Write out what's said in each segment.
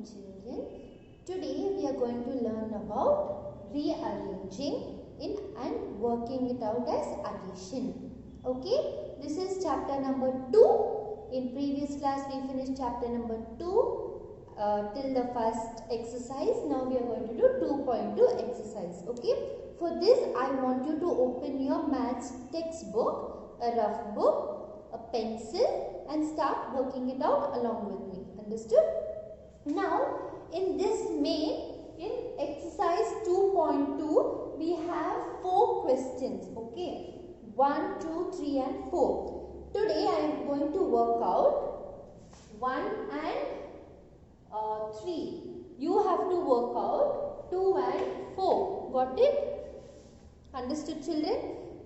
morning, children. Today we are going to learn about rearranging in and working it out as addition. Okay, this is chapter number 2. In previous class we finished chapter number 2 till the first exercise. Now we are going to do 2.2 exercise. Okay, for this I want you to open your maths textbook, a rough book, a pencil, and start working it out along with me. Understood? Now in this in exercise 2.2 we have 4 questions. Okay, 1, 2, 3 and 4. Today I am going to work out 1 and 3. You have to work out 2 and 4. Got it? Understood, children?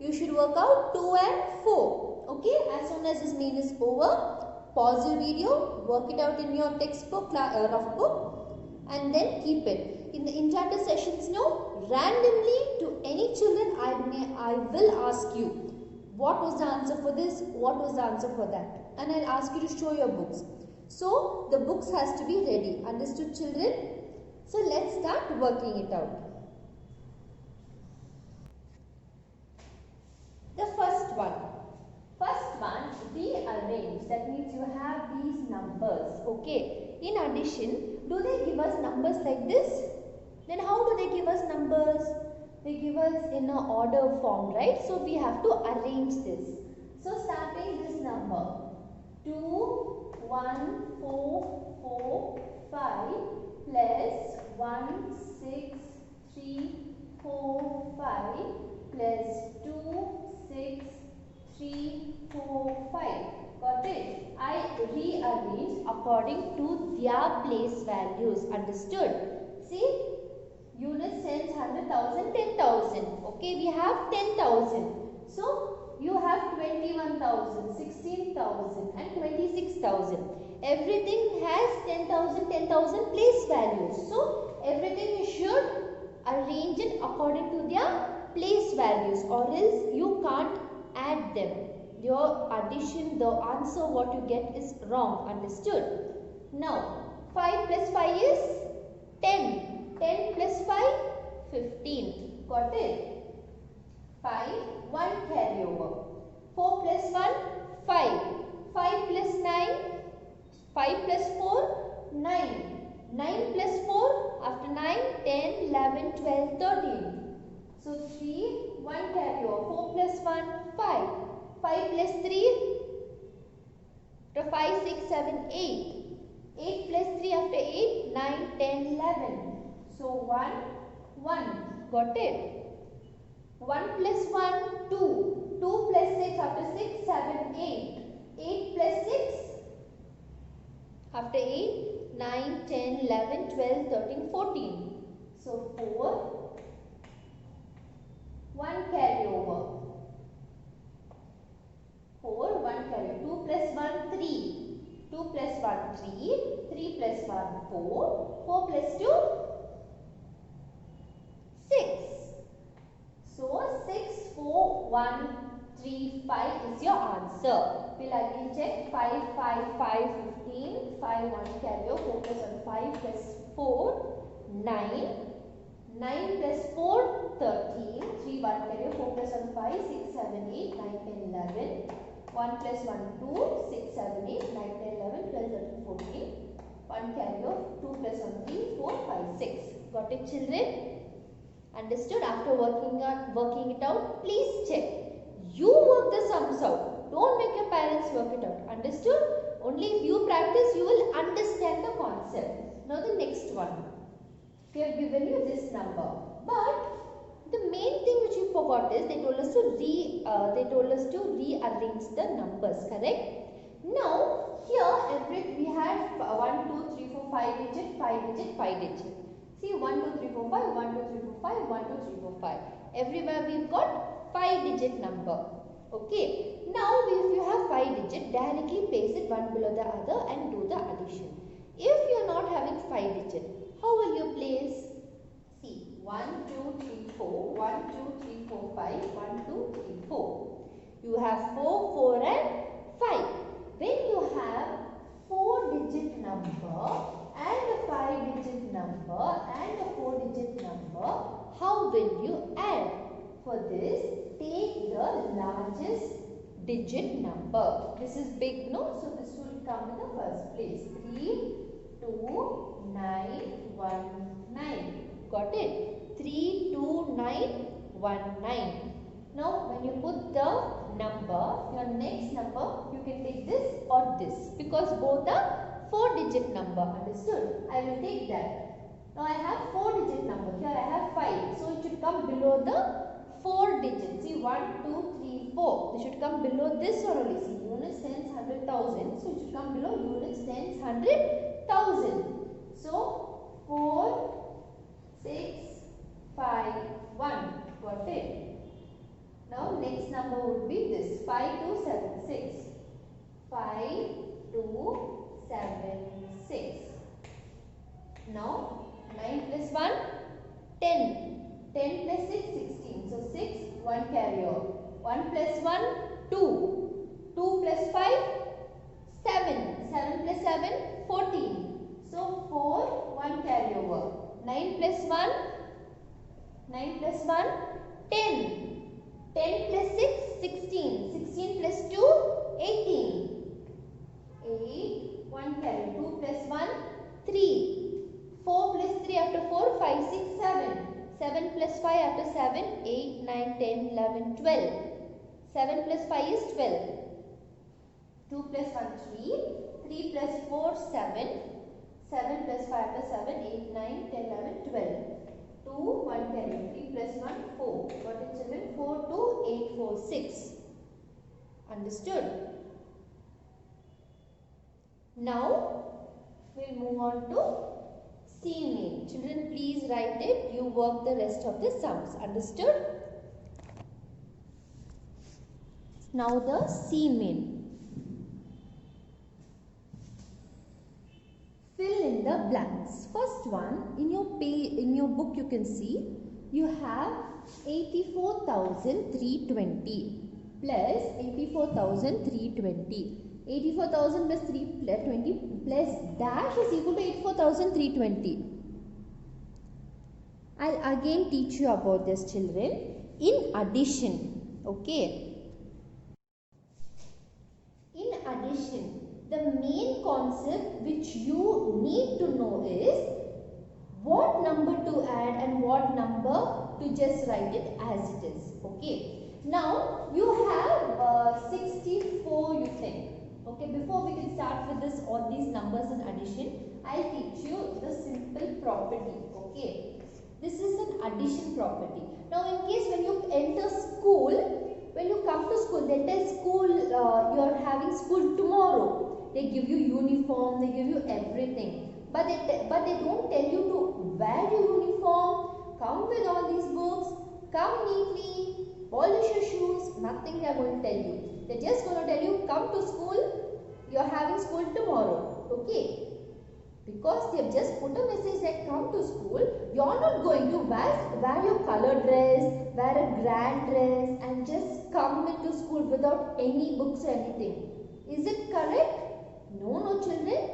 You should work out 2 and 4. Okay, as soon as this main is over, pause the video, work it out in your textbook, rough book, and then keep it. In the in-chapter sessions, randomly to any children, I will ask you, what was the answer for this, what was the answer for that, and I'll ask you to show your books. So, the books has to be ready. Understood, children? So, let's start working it out. The first one, rearrange. That means you have these numbers. Okay. In addition, do they give us numbers like this? Then how do they give us numbers? They give us in an order form, right? So we have to arrange this. So starting this number 2, 1, 4, 4, 5 plus 1, 6, 3, 4, 5 plus 2, 6, 3, 4, 5. Got it? I rearrange according to their place values. Understood? See, unit, cents, 100,000, 10,000. Okay, we have 10,000. So, you have 21,000, 16,000 and 26,000. Everything has 10,000, 10,000 place values. So, everything you should arrange it according to their place values, or else you can't add them. Your addition, the answer what you get is wrong. Understood? Now, 5 plus 5 is 10. 10 plus 5, 15. Got it? 5, 1 carryover. 4 plus 1, 5. 5 plus 9, 5 plus 4, 9. 9 plus 4, after 9, 10, 11, 12, 13. So 3, 1 carryover. 4 plus 1, 5. 5 plus 3, after 5, 6, 7, 8. 8 plus 3 after 8, 9, 10, 11. So 1, 1. Got it? 1 plus 1, 2. 2 plus 6 after 6, 7, 8. 8 plus 6 after 8, 9, 10, 11, 12, 13, 14. So 4, 1 carryover. 4, 1 carryover. 2 plus 1, 3. 2 plus 1, 3. 3 plus 1, 4. 4 plus 2, 6. So 6, 4, 1, 3, 5 is your answer. We'll again check 5, 5, 5, 15. 5, 1 carryover. 4 plus 1, 5 plus 4, 9. 9 plus 4, 13. 3, 1 carryover. 4 plus 1, 5, 6, 7, 8, 9, 10, 11. 1 plus 1, 2, 6, 7, 8, 9, 10, 11, 12, 13, 14. 1 carryover. 2 plus 1, 3, 4, 5, 6. Got it, children? Understood? After working it out, please check. You work the sums out. Don't make your parents work it out. Understood? Only if you practice, you will understand the concept. Now the next one. They have given you this number. But the main thing which you forgot is they told us to rearrange the numbers. Correct? Now here we had 1, 2, 3, 4, 5 digit, 5 digit, 5 digit. See, 1, 2, 3, 4, 5, 1, 2, 3, 4, 5, 1, 2, 3, 4, 5. Everywhere we've got 5 digit number. Okay. Now, if you have 5 digit, directly place it one below the other and do the addition. If you are not having 5 digit, how will you place? See, 1, 2, 3, 4, 1, 2, 3, 4, 5, 1, 2, 3, 4. You have 4, 4 and 5. When you have 4 digit number and a 5 will you add? For this, take the largest digit number. This is big, no? So this will come in the first place. 32919. Got it? 32919. Now when you put the number, your next number, you can take this or this because both are 4-digit number. Understood? I will take that. Now I have 4-digit number. Here I have 5. So it should come below the 4 digits. See 1, 2, 3, 4. They should come below this or only. See units, tens, 100,000. So it should come below units, tens, 100,000. So 4, 6, 5, 1. Got it? Now next number would be this. 5276. 5276. Now 9 plus 1, 10. 10 plus 6, 16. So 6, 1 carry over. 1 plus 1, 2. 2 plus 5, 7. 7 plus 7, 14. So 4, 1 carry over. 9 plus 1, 9 plus 1, 10. 10 plus 6, 16. 16 plus 2, 18. 8, 1 carry. 2 plus 1, 3. 4 plus 3 after 4, 5, 6, 7. 7 plus 5 after 7, 8, 9, 10, 11, 12. 7 plus 5 is 12. 2 plus 1, 3. 3 plus 4, 7. 7 plus 5 after 7, 8, 9, 10, 11, 12. 2, 1 carry. 3 plus 1, 4. Got it children? 4, 2, 8, 4, 6. Understood? Now, we'll move on to C main. Children, please write it. You work the rest of the sums. Understood? Now the C main. Fill in the blanks. First one, in your book you can see you have 84,320 plus 84,320. 84,000 plus 320 plus dash is equal to 84,320. I'll again teach you about this children. In addition, okay. In addition, the main concept which you need to know is what number to add and what number to just write it as it is. Okay. Now you have 64 you think. Okay, before we can start with this all these numbers in addition, I'll teach you the simple property. Okay, this is an addition property. Now in case when you enter school, when you come to school, they tell school you're having school tomorrow. They give you uniform, they give you everything, but they don't tell you to wear your uniform, come with all these books, come neatly, polish your shoes. Nothing they are going to tell you. They're just going to tell you, come to school, you're having school tomorrow. Okay? Because they have just put a message that come to school, you're not going to wear your color dress, wear a grand dress and just come into school without any books or anything. Is it correct? No, children.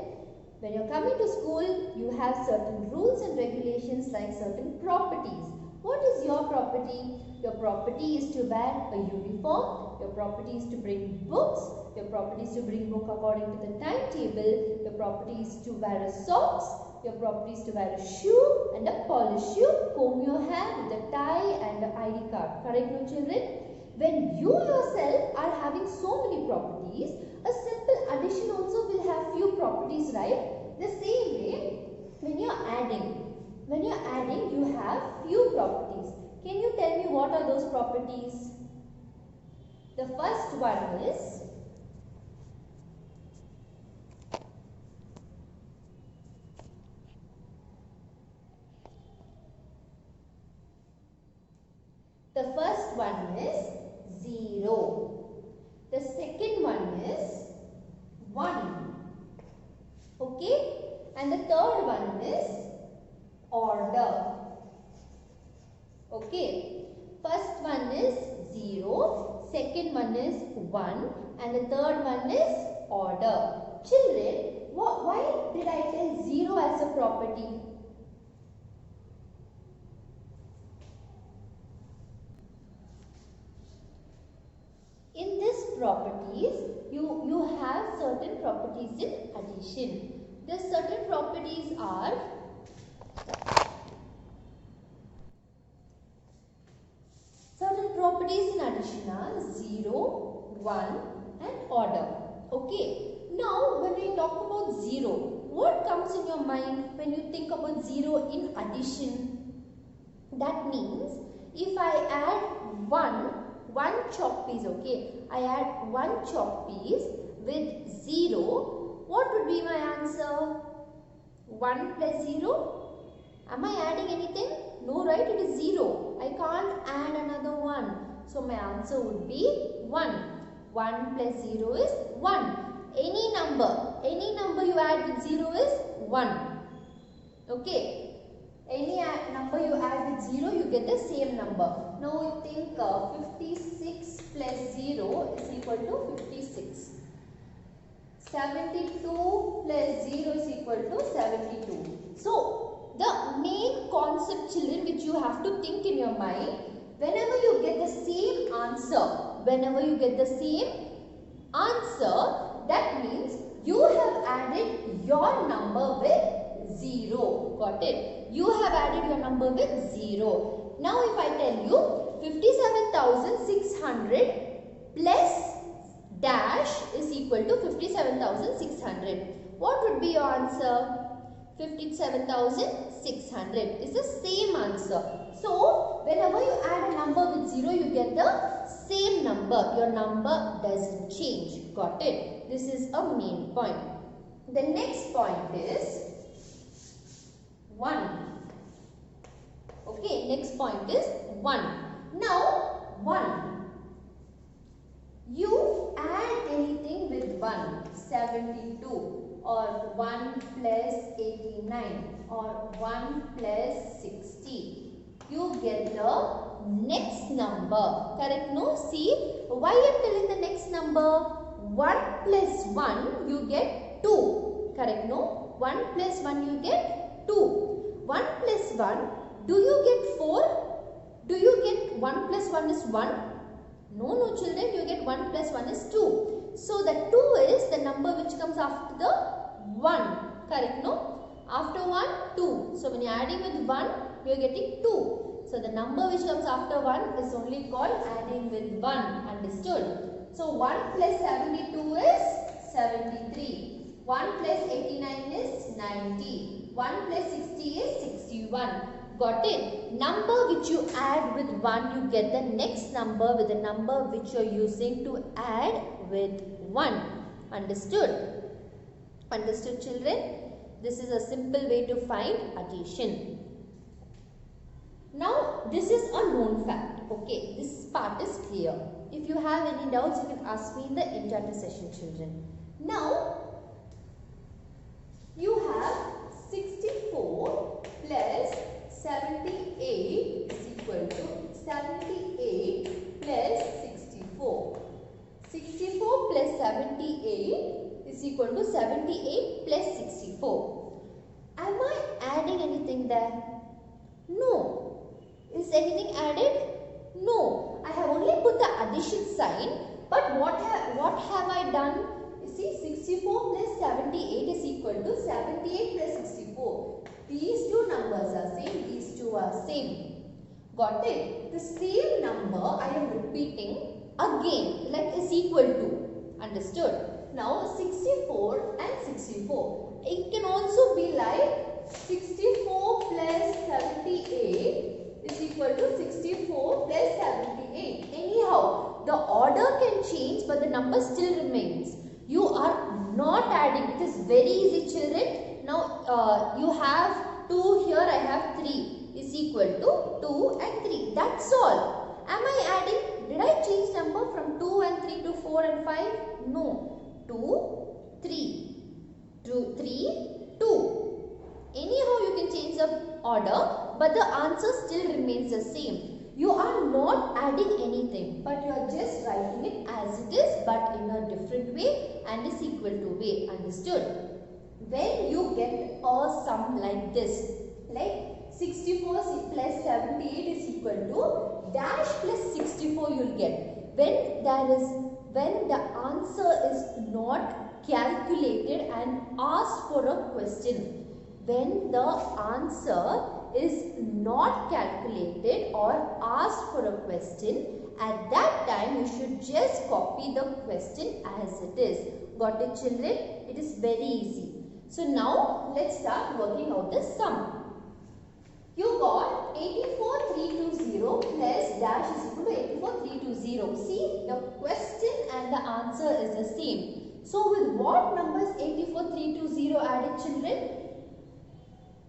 When you're coming to school, you have certain rules and regulations like certain properties. What is your property? Your property is to wear a uniform. Your property is to bring books. Your property is to bring book according to the timetable. Your property is to wear a socks. Your property is to wear a shoe and a polished shoe. Comb your hair with a tie and an ID card. Correct, no children? When you yourself are having so many properties, a simple addition also will have few properties, right? The same way, when you're adding, you have few properties. Can you tell me what are those properties? The first one is zero. The second one is 1. Okay? And the third one is order. Okay? First one is 0, second one is 1 and the third one is order. Children, why did I tell 0 as a property? properties, you have certain properties in addition. The certain properties are in addition are 0, 1 and order. Okay. Now when we talk about 0, what comes in your mind when you think about 0 in addition? That means if I add one chalk piece, okay, I add one chalk piece with 0, what would be my answer? 1 plus 0? Am I adding anything? No, right? It is 0. I can't add another 1. So my answer would be 1. 1 plus 0 is 1. Any number you add with 0 is 1. Okay. Any number you add with 0, you get the same number. Now we think 56 plus 0 is equal to 56. 72 plus 0 is equal to 72. So, the main concept, children, which you have to think in your mind, whenever you get the same answer, that means you have added your number with 0. Got it? You have added your number with 0. Now if I tell you 57,600 plus dash is equal to 57,600. What would be your answer? 57,600 is the same answer. So, whenever you add a number with 0, you get the same number. Your number doesn't change. Got it? This is a main point. The next point is 1. Okay, next point is 1. Now, 1. You add anything with 1, 72 or 1 plus 89 or 1 plus 60. You get the next number. Correct? No? See, why I am telling the next number? 1 plus 1 you get 2. Correct? No? 1 plus 1 you get 2. 1 plus 1, do you get 4? Do you get 1 plus 1 is 1? No, children, you get 1 plus 1 is 2. So, the 2 is the number which comes after the 1. Correct, no? After 1, 2. So, when you are adding with 1, you are getting 2. So, the number which comes after 1 is only called adding with 1. Understood? So, 1 plus 72 is 73. 1 plus 89 is 90. 1 plus 60 is 61. Got it? Number which you add with 1, you get the next number with the number which you are using to add with 1. Understood? Understood, children? This is a simple way to find addition. Now, this is a known fact. Okay, this part is clear. If you have any doubts, you can ask me in the interactive session, children. Now, you have 64 plus 78 is equal to 78 plus 64. 64 plus 78 is equal to 78 plus 64. Am I adding anything there? No. Is anything added? No. I have only put the addition sign. But what have I done? You see, 64 plus 78 is equal to 78 plus 64. These two numbers are same. These two are same. Got it? The same number I am repeating again, like is equal to. Understood? Now 64 and 64. It can also be like 64 plus 78 is equal to 64 plus 78. Anyhow, the order can change but the number still remains. You are not adding. It is very easy, children. Now, you have 2 here, I have 3 is equal to 2 and 3. That's all. Am I adding? Did I change number from 2 and 3 to 4 and 5? No. 2, 3. 2, 3, 2. Anyhow, you can change the order, but the answer still remains the same. You are not adding anything, but you are just writing it as it is, but in a different way and is equal to way. Understood? When you get a sum like this, like 64 plus 78 is equal to dash plus 64 you will get. When there is when the answer is not calculated and asked for a question. When the answer is not calculated or asked for a question, at that time you should just copy the question as it is. Got it, children? It is very easy. So now let's start working out the sum. You got 84,320 plus dash is equal to 84,320. See, the question and the answer is the same. So with what numbers 84,320 added, children?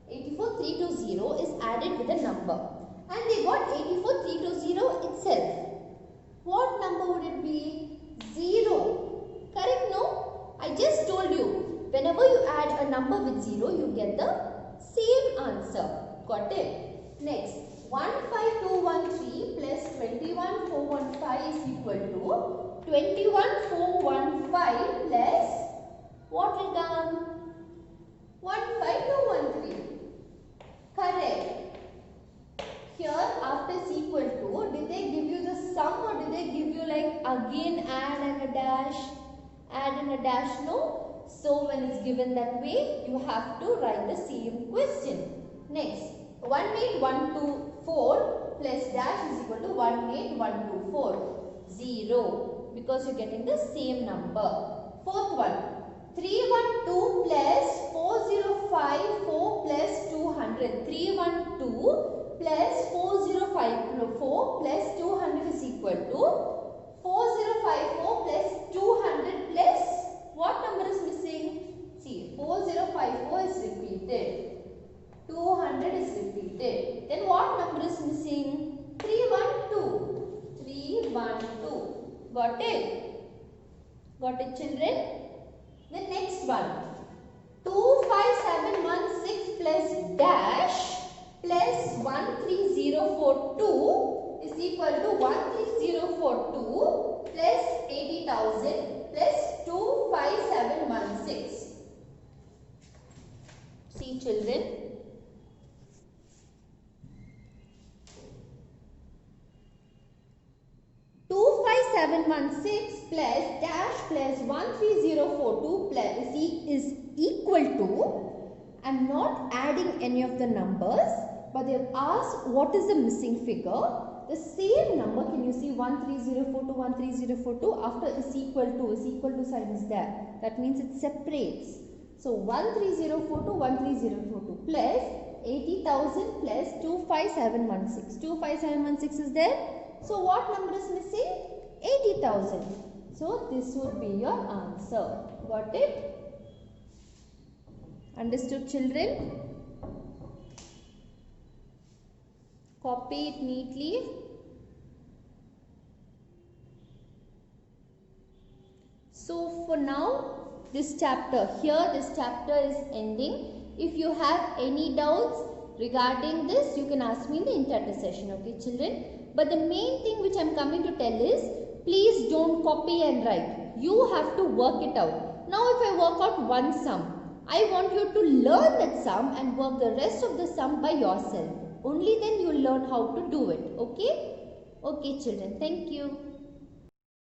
84,320 is added with a number. And they got 84,320 itself. What number would it be? 0. Correct, no? I just told you, whenever you add a number with 0, you get the same answer. Got it? Next, 15213 plus 21415 is equal to 21415 plus what will come? 15213. Correct. Here after is equal to, did they give you the sum or did they give you like again add and a dash? Add and a dash? No. So when it's given that way, you have to write the same question. Next, 18124 plus dash is equal to 18124. 0. Because you're getting the same number. Fourth one, 312 plus 4054 plus 200. 312 plus 4054 plus 200 is equal to 4054 plus 200 plus what number is missing? See, 4054 is repeated. 200 is repeated. Then what number is missing? 312. 312. Got it? Got it, children? The next one. 25716 plus dash plus 13042 is equal to 13042 plus 80,000 plus 25716. See, children. 25716 plus dash plus 13042 plus is equal to, I am not adding any of the numbers, but they have asked what is the missing figure. The same number, can you see 13042, 13042, after is equal to sign is there. That means it separates. So 13042, 13042 plus 80,000 plus 25716. 25716 is there. So what number is missing? 80,000. So this would be your answer. Got it? Understood, children? Copy it neatly. So for now, this chapter is ending. If you have any doubts regarding this, you can ask me in the interactive session. Okay, children? But the main thing which I am coming to tell is, please don't copy and write. You have to work it out. Now if I work out one sum, I want you to learn that sum and work the rest of the sum by yourself. Only then you will learn how to do it. Okay? Okay, children. Thank you.